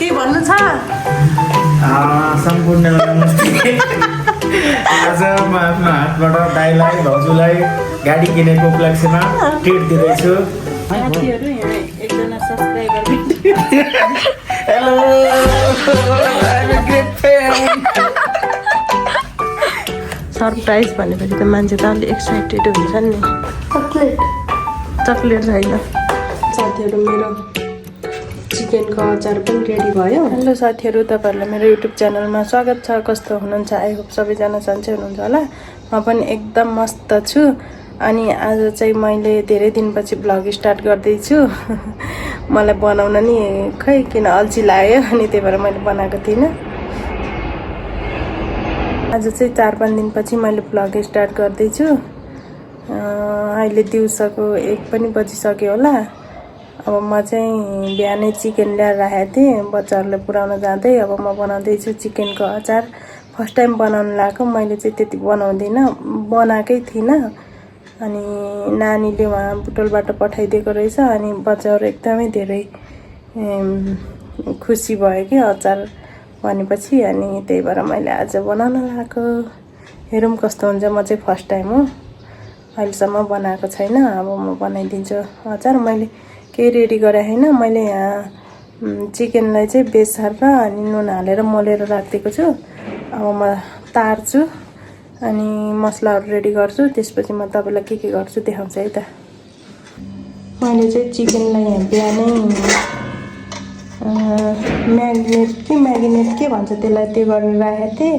के भन्नु छ सम्पूर्ण आज म आफ्नो हातबाट दाइलाई भाउजूलाई गाडी किनेको उपलक्ष्यमा ट्रिट दिँदैछु। साथीहरू यहाँ एकजना सब्सक्राइबर हेलो सरप्राइज भनेपछि त मान्छे त अलि एक्साइटेड हुन्छ नि। चक्लेट छैन। साथीहरू मेरो चिकनको अचार पनि रेडी भयो। हेलो साथीहरू, तपाईँहरूलाई मेरो युट्युब च्यानलमा स्वागत छ। कस्तो हुनुहुन्छ? आई होप सबैजना सन्चै हुनुहुन्छ होला। म पनि एकदम मस्त छु। अनि आज चाहिँ मैले धेरै दिनपछि भ्लग स्टार्ट गर्दैछु। मलाई बनाउन नि खै किन अल्छी लाग्यो अनि त्यही भएर मैले बनाएको थिइनँ। आज चाहिँ 4-5 दिनपछि मैले भ्लग स्टार्ट गर्दैछु। अहिले दिउँसोको 1 पनि बजिसक्यो होला। अब म चाहिँ बिहानै चिकन ल्याएर राखेको थिएँ बच्चाहरूलाई पुऱ्याउन जाँदै। अब म बनाउँदैछु चिकनको अचार। फर्स्ट टाइम बनाउन लागेको। मैले चाहिँ त्यति बनाउँदिनँ, बनाएकै थिइनँ। अनि नानीले उहाँ बुटोलबाट पठाइदिएको रहेछ। अनि बच्चाहरू एकदमै धेरै खुसी भयो कि अचार भनेपछि। अनि त्यही भएर मैले आज बनाउन लागेको। हेरौँ कस्तो हुन्छ। म चाहिँ फर्स्ट टाइम हो, अहिलेसम्म बनाएको छैन। अब म बनाइदिन्छु अचार। मैले केही रेडी गरेँ होइन। मैले यहाँ चिकनलाई चाहिँ बेसार र अनि नुन हालेर मोलेर राखिदिएको छु। अब म तार्छु अनि मसलाहरू रेडी गर्छु। त्यसपछि म तपाईँलाई के गर्छु देखाउँछु है त। मैले चाहिँ चिकनलाई यहाँ बिहानै म्यागिनेट के भन्छ त्यसलाई, त्यो गरेर राखेको थिएँ।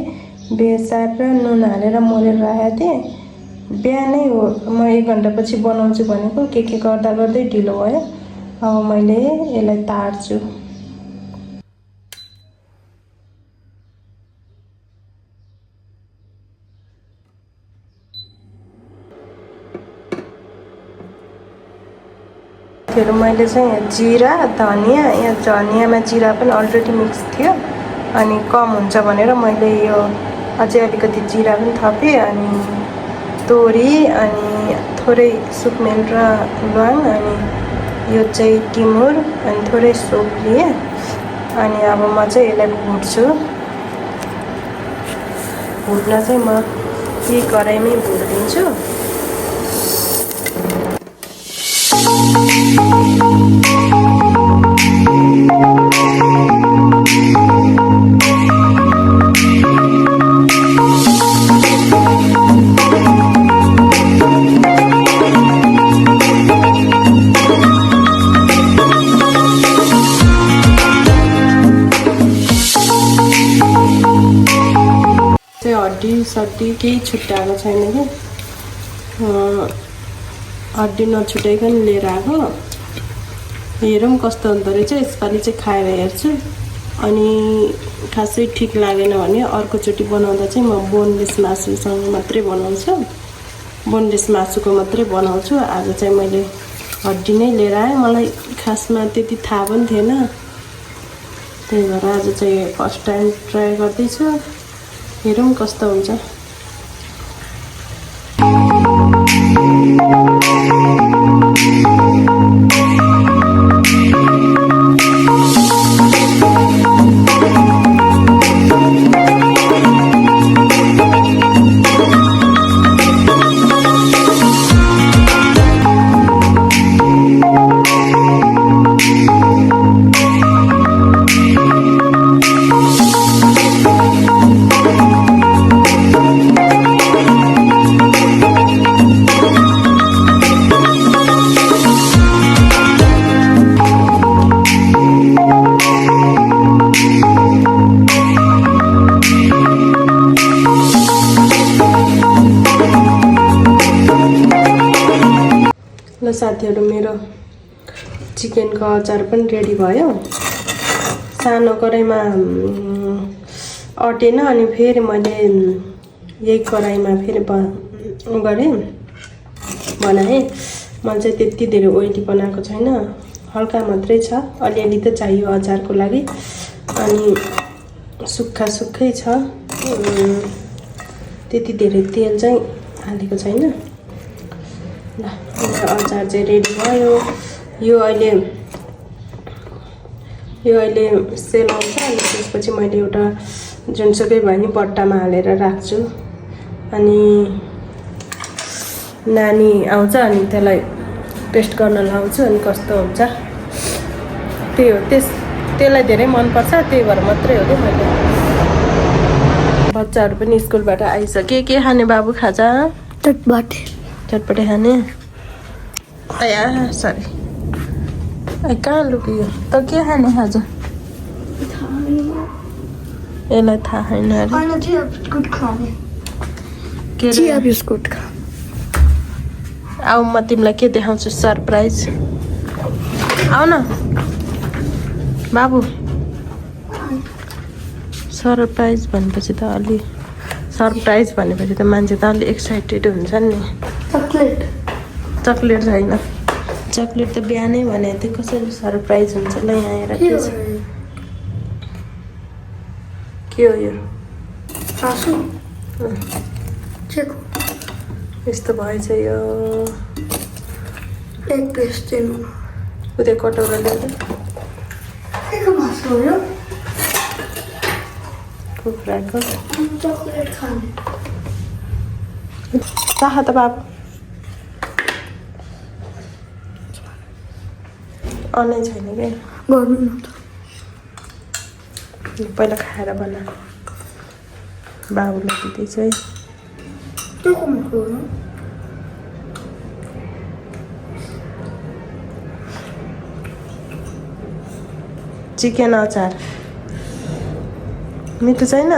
बेसार र नुन हालेर मोलेर राखेको थिएँ। बिहानै हो, म 1 घन्टापछि बनाउँछु भनेको। के गर्दा गर्दै ढिलो भयो। अब मैले यसलाई तार्छु। मैले चाहिँ यहाँ जिरा धनियाँ, यहाँ धनियाँमा जिरा पनि अलरेडी मिक्स थियो। अनि कम हुन्छ भनेर मैले यो अझै अलिकति जिरा पनि थपेँ। अनि तोरी अनि थोरै सुकमेल र ल्वाङ अनि यो चाहिँ टिमुर अनि थोरै सोप लिएँ। अनि अब म चाहिँ यसलाई भुट्छु। भुट्न चाहिँ म यही कराईमै भुटिदिन्छु। हड्डी सड्डी केही छुट्याएको छैन कि, हड्डी नछुटाइकन लिएर आएको। हेरौँ कस्तो हुँदो रहेछ। यसपालि चाहिँ खाएर हेर्छु। अनि खासै ठिक लागेन भने अर्कोचोटि बनाउँदा चाहिँ म बोनलेस मासुसँग मात्रै बनाउँछु। बोनलेस मासुको मात्रै बनाउँछु। आज चाहिँ मैले हड्डी नै लिएर आएँ। मलाई खासमा त्यति थाहा पनि थिएन। त्यही भएर आज चाहिँ फर्स्ट टाइम ट्राई गर्दैछु। हेरौँ कस्तो हुन्छ। साथीहरू, मेरो चिकनको अचार पनि रेडी भयो। सानो कराईमा अटेन। अनि फेरि मैले यही कराईमा फेरि गरेँ बनाएँ। मैले चाहिँ त्यति धेरै ओइली बनाएको छैन, हल्का मात्रै छ। अलिअलि त चाहियो अचारको लागि। अनि सुक्खा सुक्खै छ, त्यति धेरै तेल चाहिँ हालेको छैन। ल, अचार चाहिँ रेडी भयो। यो अहिले यो अहिले सेल आउँछ अनि त्यसपछि मैले एउटा जुनसुकै भए नि बट्टामा हालेर राख्छु अनि नानी आउँछ अनि त्यसलाई टेस्ट गर्न लाउँछु अनि कस्तो हुन्छ त्यही हो त्यसलाई धेरै मनपर्छ त्यही भएर मात्रै हो कि मैले बच्चाहरू पनि स्कुलबाट आइसके के खाने बाबु खाजा चटपटे खाने या सरी कहाँ लुक्यो त के खाने खाजा यसलाई थाहा छैन अरे चिया बिस्कुट खा आऊ म तिमीलाई के देखाउँछु सरप्राइज आऊ न बाबु सरप्राइज भनेपछि त अलि सरप्राइज भनेपछि त मान्छे त अलि एक्साइटेड हुन्छ नि चक्लेट छैन चक्लेट त बिहानै भने थियो कसरी सरप्राइज हुन्छ ल यहाँ आएर के हो यो यस्तो भएछ यो उता कटौरा ल्याउँदा कुखुराको चाह त बाबु अनै छैन क्या गर्नु न पहिला खाएर बना बाबुलाई दिँदैछ है चिकन अचार मिठो छैन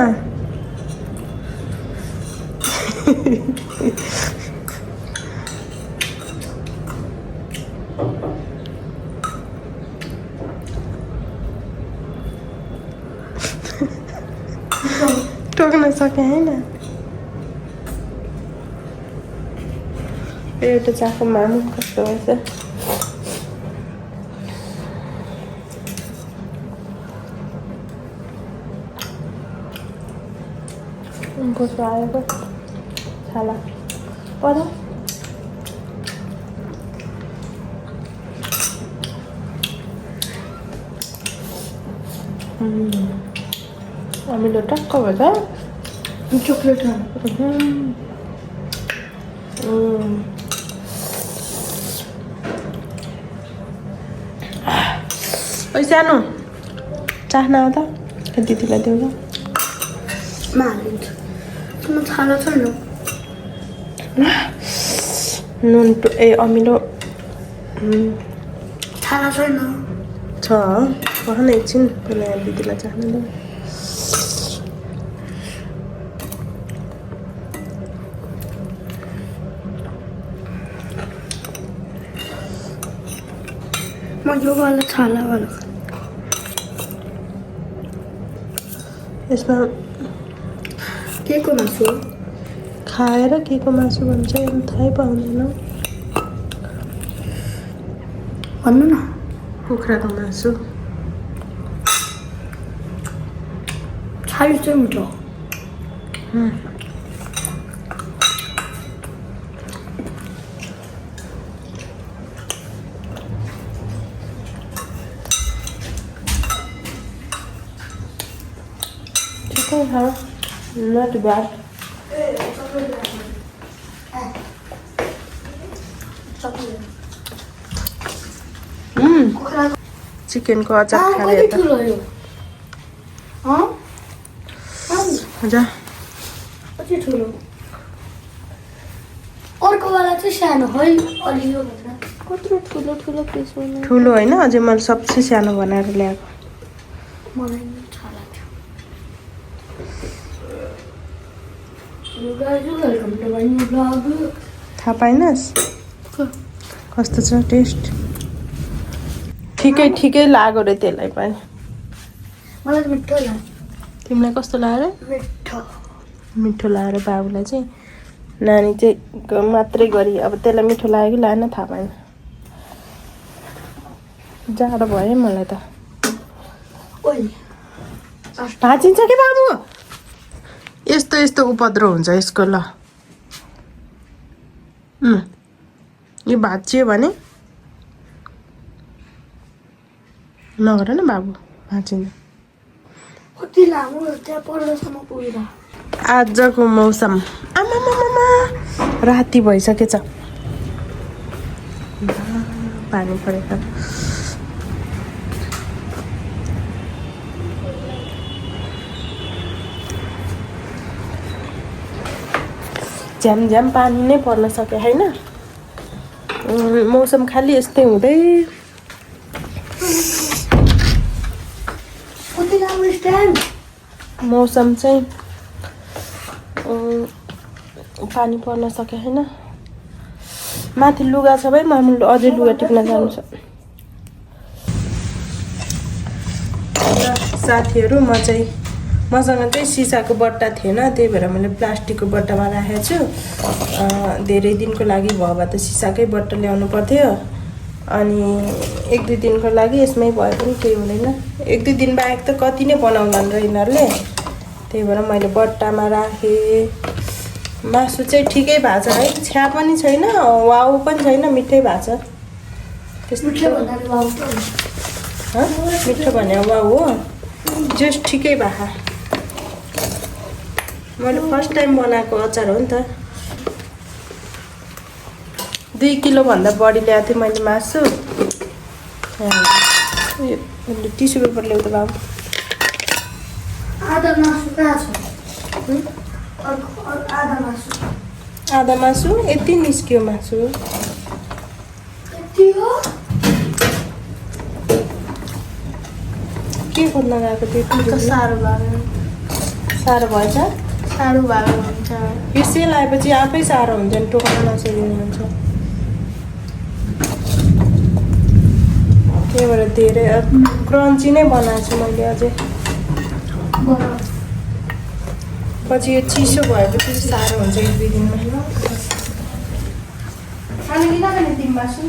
टोक्न सकेँ होइन एउटा चाको मामु कस्तो भएछ कस्तो आएको छाला पर अमिलो टक्क भएछ चोकलेट ओइ सानो चाख्न आउँदा दिदीलाई देऊ ल छाला छैन नुन ए अमिलो छाला छैन छ भन एकछिन पहिला यहाँ दिदीलाई चाख्न देऊ म यो वाला छाला वाला यसमा के को मासु खाएर के को मासु भन्छ थाहै पाउँदैन भन्नु न कुखुराको मासु छाली चाहिँ मिठो ठिकै छ नट ब्याड चिकनको अचार खाएर यता जा कति ठुलो अर्को वाला चाहिँ सानो है अलि यो भन्दा कत्रो ठुलो ठुलो पिस बनायो ठुलो होइन अझै मैले सबसे सानो बनाएर ल्याएको मलाई नि छाला थियो guys welcome to my new blog थाहा पाइनस् कस्तो छ टेस्ट ठिकै ठिकै लाग्यो रे त्यसलाई पनि मलाई मिठो लाग्यो तिमीलाई कस्तो लाग्यो मिठो मिठो लाग्यो बाबुलाई चाहिँ नानी चाहिँ मात्रै गरी अब त्यसलाई मिठो लाग्यो कि लागेन थाहा पाएन जाडो भयो मलाई त ओइ भाँचिन्छ कि बाबु यस्तो यस्तो उपद्रो हुन्छ यसको ल यो भाँचियो भने नगर न बाबु भाँचिन्छ। कति लामो त्यहाँ पल्लोसम्म पुगेर आजको मौसम आमामामा राति भइसकेछ। पानी परेको झ्याम झ्याम पानी नै पर्न सक्यो होइन। मौसम खालि यस्तै हुँदै कति लामो स्ट्यान्ड मौसम चाहिँ पानी पर्न सक्यो होइन। माथि लुगा छ भाइ मामु अझै लुगा टिप्न जानु छ। साथीहरू मसँग चाहिँ सिसाको बट्टा थिएन, त्यही भएर मैले प्लास्टिकको बट्टामा राखेको छु। धेरै दिनको लागि भयो भए त सिसाकै बट्टा ल्याउनु पर्थ्यो। अनि 1-2 दिनको लागि यसमै भए पनि केही हुँदैन। 1-2 दिन बाहेक त कति नै बनाउलान् र यिनीहरूले, त्यही भएर मैले बट्टामा राखेँ। मासु चाहिँ ठिकै भएको छ है, छ्या पनि छैन वाउ पनि छैन, मिठै भएको छ। त्यस्तो मिठो भने वाउ हो, जस्ट ठिकै भएको। मैले फर्स्ट टाइम बनाएको अचार हो नि त। 2 किलोभन्दा बढी ल्याएको थिएँ मैले मासु। टिस्यु पेपर ल्याउ त बाबु। आधा मासु कहाँ छ? आधा मासु यति निस्क्यो मासु। यति हो? के खोज्न गएको थियो? साह्रो भयो। साह्रो भएछ? साह्रो भएको हुन्छ। यो सेल आएपछि आफै साह्रो हुन्छ नि, टोक्न नसकिने हुन्छ। त्यही भएर धेरै क्रन्ची नै बनाएको छु मैले अझै। पछि यो चिसो भएपछि साह्रो हुन्छ 1-2 दिनमा। खानु कि नखाने तिमी मासु?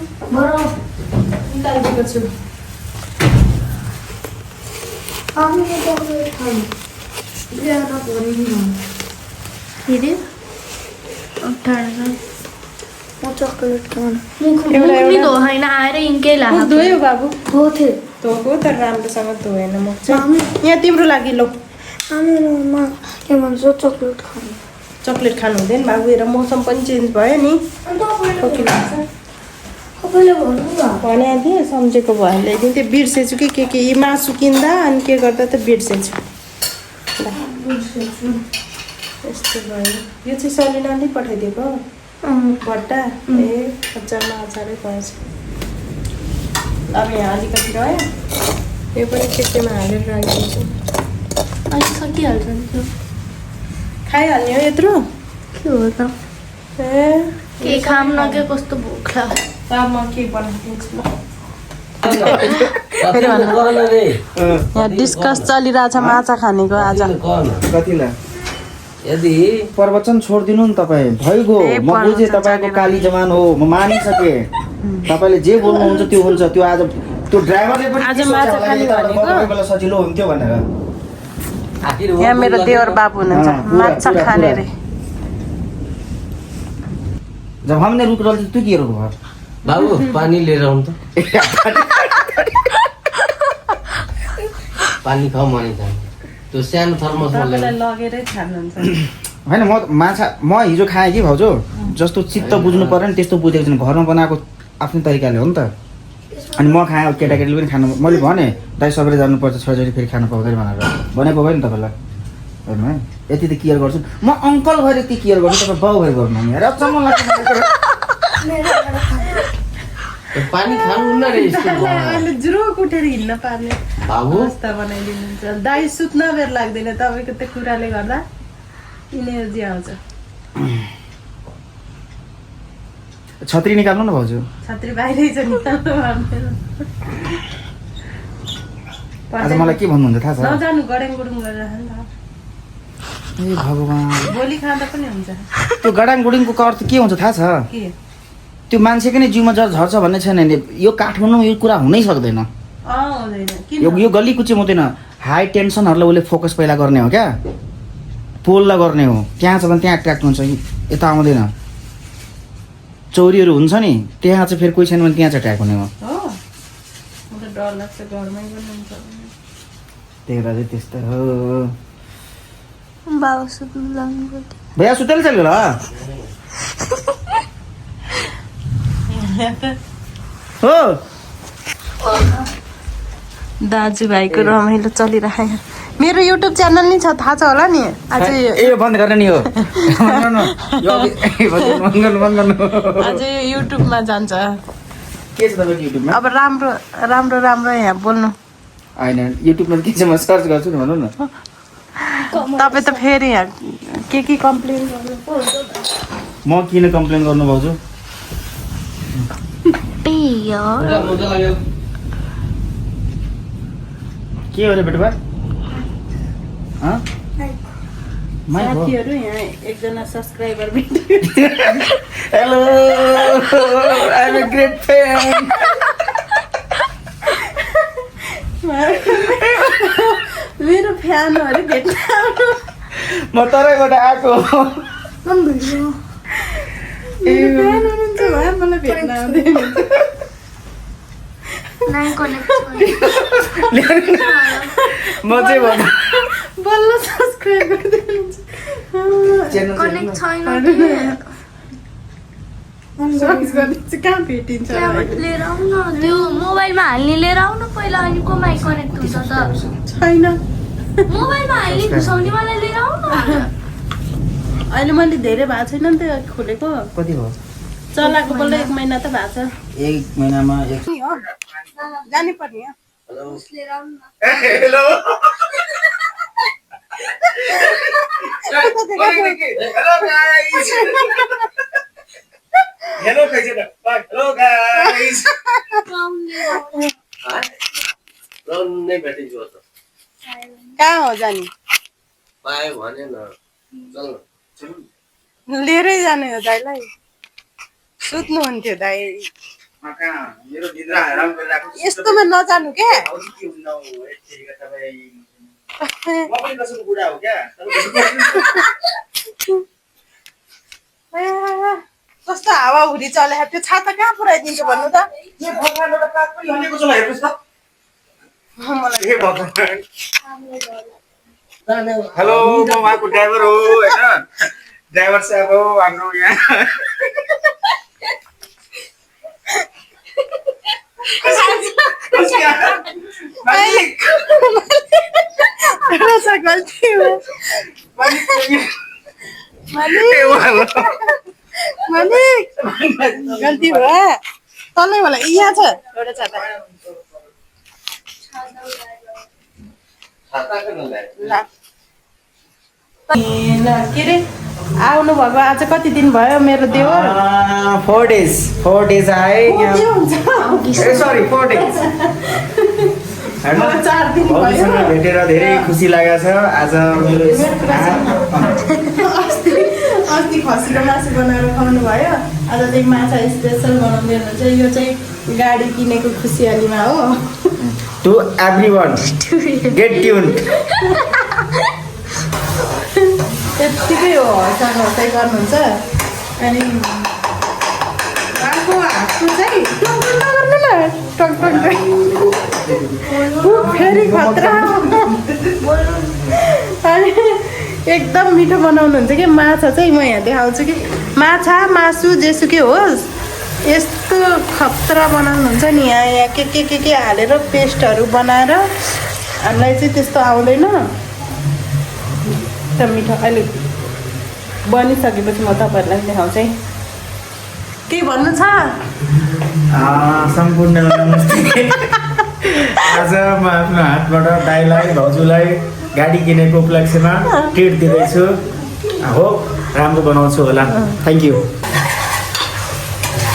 निकालिदिएको छु। चकलेट होइन आएर यिनकै धोयो बाबु? धोथे धोएको तर राम्रोसँग धोएन म चाहिँ। यहाँ तिम्रो लागि लो के भन्छ चकलेट खानु। चकलेट खानु हुँदैन बाबु, हेर मौसम पनि चेन्ज भयो नि। भने थिएँ सम्झेको भयो ल्याइदिन्थेँ, बिर्सेछु कि के यी मासु किन्दा अनि के गर्दा त बिर्सेछु। यस्तो भयो। यो चाहिँ सलिनाले पठाइदिएको बट्टा। ए अचारमा अचारै भएछ। अब यहाँ अलिकति रह्यो, यो पनि केमा हालेर राखिदिन्छु। अहिले सकिहाल्छ नि त्यो। खाइहाल्ने हो यत्रो? के हो त? ए के खाम न के कस्तो भोक लाग्यो। अब म के बनाइदिन्छु ल। फेरि यहाँ डिस्कस चलिरहेछ माछा खानेको आज। कतिलाई यदि प्रवचन छोडिदिनु नि तपाईँ। भइगयो, म बुझेँ तपाईँको काली जमान हो, म मानिसकेँ। तपाईँले जे बोल्नुहुन्छ त्यो हुन्छ। त्यो आज त्यो ड्राइभरले पनि आज माछा खाने भनेको बेला सजिलो हुन्थ्यो भनेर। यहाँ मेरो देवर बाबु हुनुहुन्छ, माछा खाने रे। जब हमने रुक रहे थे तू के रुक भयो? बाबु पानी लिएर आउनु त। पानी खाऊ मनी खानु। त्यो सानो थर्मसमा लगेरै खानुहुन्छ। होइन म हिजो खाएँ कि भाउजू, जस्तो चित्त बुझ्नु पर्यो नि त्यस्तो बुझेको छैन। घरमा बनाएको आफ्नो तरिकाले हो नि त। अनि म खाएँ, केटाकेटीले पनि खानु। मैले भने दाइ सबैले जानुपर्छ, छोराछोरी फेरि खानु पाउँदैन भनेर भनेको भयो नि तपाईँलाई। हेर्नु है, यति त केयर गर्छु म। अङ्कल भएर यति केयर गर्छु, तपाईँ बाउ भएर गर्नु। हेर अचम्म लाग्छ। पानी खानु न रे स्कुलमा। अहिले जुरुक उठेर हिँड्न पार्ने बाबु अवस्था बनाइदिनुहुन्छ। दाइ सुत्न बेर लाग्दैन तपाईँको त्यो कुराले गर्दा, इनर्जी आउँछ। छत्री निकाल्नु न भाउजू। छत्री बाहिरै छ नि। आज मलाई के भन्नुहुन्छ थाहा छ? नजानु, गडेङ गुडुङ गरेर खानु त। ए भगवान्, भोलि खाँदा पनि हुन्छ। त्यो गडाङ गुडिङको अर्थ के हुन्छ थाहा छ? के? त्यो मान्छेको नै जिउमा जर झर्छ भन्ने छैन नि। यो काठमाडौँमा यो कुरा हुनै सक्दैन। यो गल्ली कुची हुँदैन। हाई टेन्सनहरूलाई उसले फोकस पहिला गर्ने हो क्या, पोललाई गर्ने हो। त्यहाँ छ भने त्यहाँ एट्र्याक्ट हुन्छ, यता आउँदैन। चोरीहरू हुन्छ नि, त्यहाँ चाहिँ फेरि कोही छैन भने त्यहाँ चाहिँ एट्र्याक्ट हुने हो। डर लाग्छ घरमै पनि हुन्छ। देख्दा चाहिँ त्यस्तो हो। बाबा सुत्नु लाग्नु पर्यो। भैया सुतेर चल्यो ल हो। दाजुभाइको रमाइलो चलिरहेको यहाँ। मेरो युट्युब च्यानल नि छ, थाहा छ होला नि। आज ए बन्द गर्न नि हो आज यो युट्युबमा जान्छ। के छ तपाईँको युट्युबमा? अब राम्रो राम्रो राम्रो यहाँ बोल्नु। होइन युट्युबमा के छ म सर्च गर्छु नि भनौँ न। तपाईँ त फेरि यहाँ के कम्प्लेन गर्नु पो। म किन कम्प्लेन गर्नु भाउजू? मजा लाग्यो। के हो रे बेटुबा? साथीहरू यहाँ एकजना सब्सक्राइबर भेट्यो। Hello I am a great fan. मेरो फ्यान हो अरे भेट्न। म तराईबाट आएको। फ्यान हुनुहुन्छ भयो मलाई भेट्न आउँदैन। म चाहिँ भन्नु बल्ल सब्सक्राइब गरिदिनुहुन्छ। कनेक्ट छैन सर्च गरिदिन्छु कहाँ भेटिन्छ। लिएर आउन त्यो मोबाइलमा हाल्ने लिएर आउन पहिला। अनि कोमाइ कनेक्ट हुन्छ त छैन। मोबाइलमा हाल्ने घुसाउने वाला लिएर आउन। अहिले मैले धेरै भएको छैन नि त खोलेको। कति भयो? चलाएको बल्ल 1 महिना त भएको छ। 1 महिनामा 1 जानै पर्ने हो। लिएर आउन न। Hello hello guys hello guys नै भेटिन्छ त। कहाँ हो जाने? पायो भने न चल लिएरै जाने हो दाइलाई। सुत्नुहुन्थ्यो दाइ। मेरो निद्रा हराम गरिरहेको छ। यस्तोमा नजानु क्या। के हुन्न हो यतिका तपाईँ म पनि कसैको बुढा हो क्या? कस्तो हावाहुरी चले त्यो छाता कहाँ पुऱ्याइदिन्छ भन्नु त? यो भगवानबाट काग पनि हल्लेको छ ल हेर्नुहोस् त। मलाई ए भगवान। हेलो म उहाँको ड्राइभर हो होइन। ड्राइभर साहब हो हाम्रो यहाँ। गल्ती हो मालिक। गल्ती भयो तलै होला। यहाँ छ एउटा छाता। ल के रे आउनु भएको आज कति दिन भयो मेरो देवर? 4 डेज आए यहाँ। Sorry 4 days. 4 दिन भयो। भेटेर धेरै खुसी लागेको छ। आज मेरो अस्ति खसीको मासु बनाएर खुवाउनु भयो। आज चाहिँ माछा स्पेसल बनाउँदै हुनुहुन्छ। यो चाहिँ गाडी किनेको खुसियालीमा हो। To everyone get tuned. त्यत्तिकै हो हँसाइ गर्नुहुन्छ। अनि उहाँको हातको चाहिँ नगर्नु न टकटक फेरि खतरा। अनि एकदम मिठो बनाउनुहुन्छ कि माछा चाहिँ म यहाँ देखाउँछु कि माछा मासु जेसुकै होस् यस्तो खतरा बनाउनुहुन्छ नि। यहाँ के हालेर पेस्टहरू बनाएर हामीलाई चाहिँ त्यस्तो आउँदैन त मिठो। अहिले बनिसकेपछि म तपाईँहरूलाई देखाउँछु है। के भन्नु छ? सम्पूर्ण नमस्ते। आज म आफ्नो हातबाट दाइलाई भाउजूलाई गाडी किनेको उपलक्ष्यमा ट्रिट दिँदैछु। हो राम्रो बनाउँछु होला। Thank you.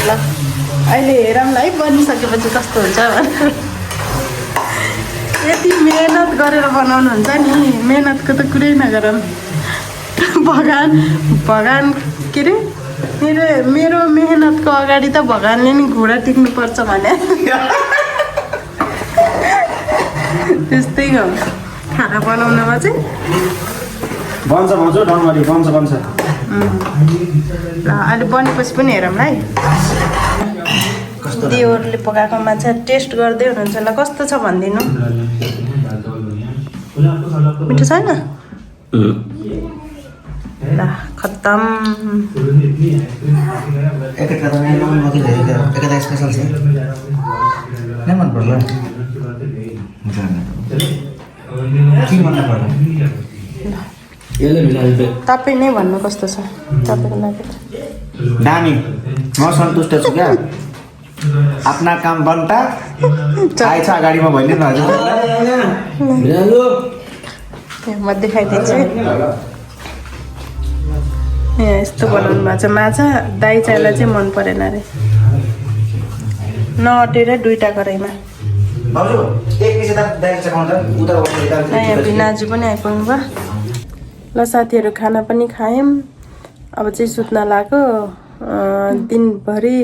ल अहिले हेरौँ ल है बनिसकेपछि कस्तो हुन्छ भनेर। यति मेहनत गरेर बनाउनुहुन्छ नि। मेहनतको त कुरै नगरौँ। भगवान के अरे मेरो मेहनतको अगाडि त भगवानले नि घोडा टिक्नुपर्छ भने त्यस्तै हो खाना बनाउनमा चाहिँ। बन्छ भाउजू डनगरी बन्छ। ल अहिले बनेपछि पनि हेरौँ है। देवरले पकाएको माछा टेस्ट गर्दै हुनुहुन्छ। ल कस्तो छ भनिदिनु। मिठो छैन ल खत्तम एकता स्पेसल छ नै मन पर्ला के मन पर्ला तपाईँ नै भन्नु कस्तो छ तपाईँको लागि दामी म सन्तुष्ट छु क्या आफ्ना काम बन्ता आएछ अगाडिमा भन्ने हजुर म देखाइदिन्छु यस्तो बनाउनु भएको छ माछा दाइ चाहिँलाई चाहिँ मन परेन अरे नअटेर 2टा कराईमा यहाँ भिनाजु पनि आइपुग्नु भयो ल साथीहरू खाना पनि खायौँ अब चाहिँ सुत्न लाग्यो दिनभरि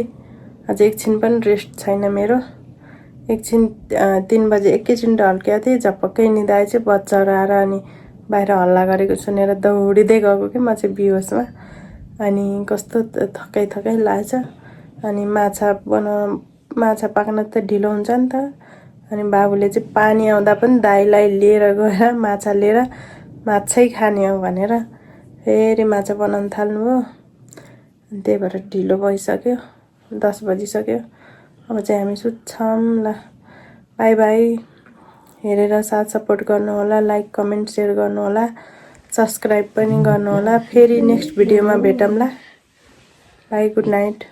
अझ एकछिन पनि रेस्ट छैन मेरो एकछिन 3 बजे एकैछिन ढल्केको थिएँ झपक्कै निदाए चाहिँ बच्चाहरू आएर अनि बाहिर हल्ला गरेको सुनेर दौडिँदै गएको कि म चाहिँ बिहोसमा अनि कस्तो थकाइ लागेछ अनि माछा पाक्न त ढिलो हुन्छ नि त अनि बाबुले चाहिँ पानी आउँदा पनि दाइलाई लिएर गएर माछा लिएर माछै खाने हो भनेर फेरि माछा बनाउन थाल्नुभयो अनि त्यही भएर ढिलो भइसक्यो 10 बजिसक्यो अब चाहिँ हामी सुत्छौँ ल बाई बाई हेरेर साथ सपोर्ट गर्नु होला लाइक कमेन्ट सेयर गर्नु होला सब्स्क्राइब पनि गर्नु होला फेरि नेक्स्ट भिडियोमा भेटौँला बाई गुड नाइट